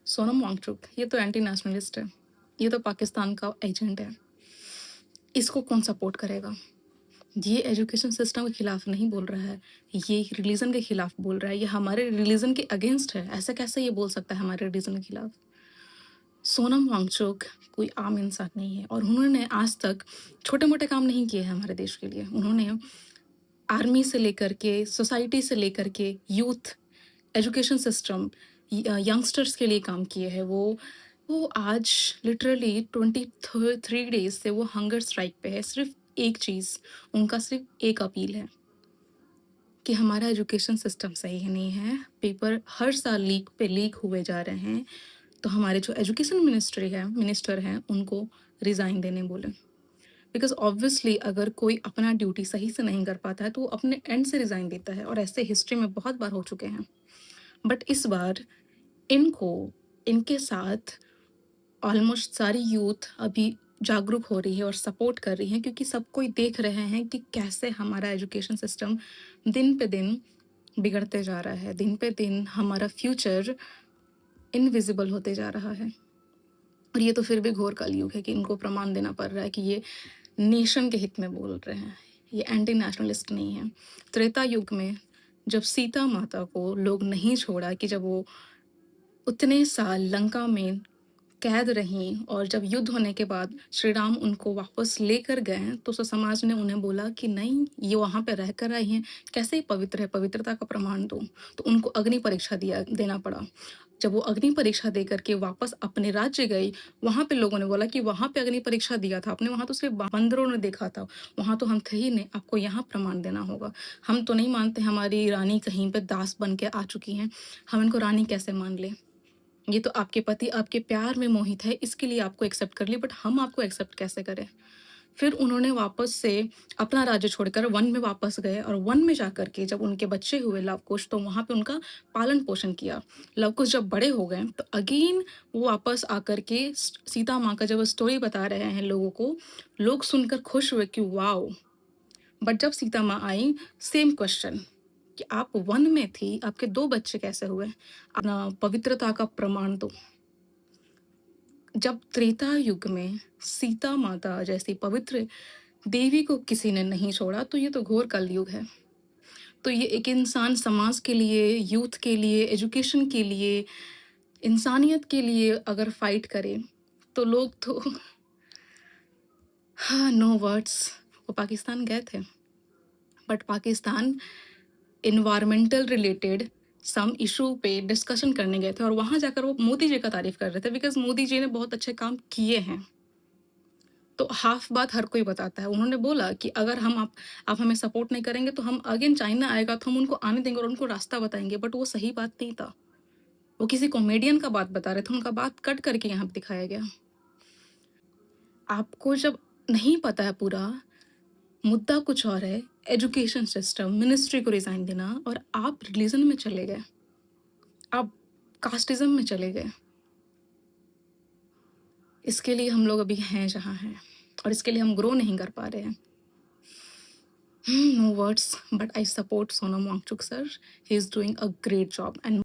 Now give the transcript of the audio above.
सोनम वांगचुक ये तो anti nationalist है, ये तो पाकिस्तान का एजेंट है। इसको कौन सपोर्ट करेगा? ये एजुकेशन सिस्टम के खिलाफ नहीं बोल रहा है, ये रिलीजन के खिलाफ बोल रहा है, ये हमारे रिलीजन के अगेंस्ट है। ऐसा कैसे ये बोल सकता है हमारे रिलीजन के खिलाफ? सोनम वांगचुक कोई आम इंसान नहीं है और उन्होंने आज तक छोटे मोटे काम नहीं किए हैं हमारे देश के लिए। उन्होंने आर्मी से लेकर के, सोसाइटी से लेकर के, यूथ एजुकेशन सिस्टम, यंगस्टर्स के लिए काम किए हैं। वो आज लिटरली 23 डेज से वो हंगर स्ट्राइक पे है। सिर्फ एक चीज़, उनका सिर्फ एक अपील है कि हमारा एजुकेशन सिस्टम सही नहीं है। पेपर हर साल लीक हुए जा रहे हैं, तो हमारे जो एजुकेशन मिनिस्टर हैं उनको रिज़ाइन देने बोले। बिकॉज ऑब्वियसली अगर कोई अपना ड्यूटी सही से नहीं कर पाता है तो वो अपने एंड से रिज़ाइन देता है, और ऐसे हिस्ट्री में बहुत बार हो चुके हैं। बट इस बार इनके साथ ऑलमोस्ट सारी यूथ अभी जागरूक हो रही है और सपोर्ट कर रही है, क्योंकि सब कोई देख रहे हैं कि कैसे हमारा एजुकेशन सिस्टम दिन पे दिन बिगड़ते जा रहा है। दिन पे दिन हमारा फ्यूचर इनविजिबल होते जा रहा है। और ये तो फिर भी घोर कलयुग है कि इनको प्रमाण देना पड़ रहा है कि ये नेशन के हित में बोल रहे हैं, ये एंटी नेशनलिस्ट नहीं है। त्रेता युग में जब सीता माता को लोग नहीं छोड़ा, कि जब वो उतने साल लंका में कैद रहीं और जब युद्ध होने के बाद श्री राम उनको वापस लेकर गए, तो समाज ने उन्हें बोला कि नहीं, ये वहाँ पे रह कर आई हैं, कैसे पवित्र है, पवित्रता का प्रमाण दो। तो उनको अग्नि परीक्षा देना पड़ा। जब वो अग्नि परीक्षा दे करके वापस अपने राज्य गई, वहाँ पे लोगों ने बोला कि वहाँ पे अग्नि परीक्षा दिया था आपने, वहाँ तो सिर्फ बंदरों ने देखा था, वहाँ तो हम थे ही नहीं, आपको यहाँ प्रमाण देना होगा। हम तो नहीं मानते हमारी रानी कहीं पे दास बन के आ चुकी हैं, हम इनको रानी कैसे मान ले? ये तो आपके पति आपके प्यार में मोहित है, इसके लिए आपको एक्सेप्ट कर ली, बट हम आपको एक्सेप्ट कैसे करें? फिर उन्होंने वापस से अपना राज्य छोड़कर वन में वापस गए, और वन में जाकर के जब उनके बच्चे हुए लवकुश, तो वहाँ पे उनका पालन पोषण किया। लवकुश जब बड़े हो गए तो अगेन वो वापस आकर के सीता माँ का जब स्टोरी बता रहे हैं लोगों को, लोग सुनकर खुश हुए कि वाओ। बट जब सीता माँ आई, सेम क्वेश्चन कि आप वन में थी, आपके 2 बच्चे कैसे हुए? अपना पवित्रता का प्रमाण दो। जब त्रेता युग में सीता माता जैसी पवित्र देवी को किसी ने नहीं छोड़ा, तो ये तो घोर कलयुग है। तो ये एक इंसान समाज के लिए, यूथ के लिए, एजुकेशन के लिए, इंसानियत के लिए अगर फाइट करे, तो लोग तो हाँ, नो वर्ड्स। वो पाकिस्तान गए थे, but Pakistan environmental related some issue पे डिस्कशन करने गए थे, और वहाँ जाकर वो मोदी जी का तारीफ कर रहे थे, बिकॉज मोदी जी ने बहुत अच्छे काम किए हैं। तो हाफ बात हर कोई बताता है। उन्होंने बोला कि अगर आप हमें सपोर्ट नहीं करेंगे तो हम अगेन, चाइना आएगा तो हम उनको आने देंगे और उनको रास्ता बताएंगे, बट वो सही बात नहीं था। वो किसी कॉमेडियन का बात बता रहे थे, उनका बात कट करके यहाँ पे दिखाया गया। आपको जब नहीं पता है पूरा मुद्दा कुछ और है, एजुकेशन सिस्टम, मिनिस्ट्री को रिजाइन देना, और आप रिलीजन में चले गए, आप कास्टिज्म में चले गए। इसके लिए हम लोग अभी हैं जहाँ हैं, और इसके लिए हम ग्रो नहीं कर पा रहे हैं। No words, but I support Sonam Wangchuk sir. He is doing a great job, and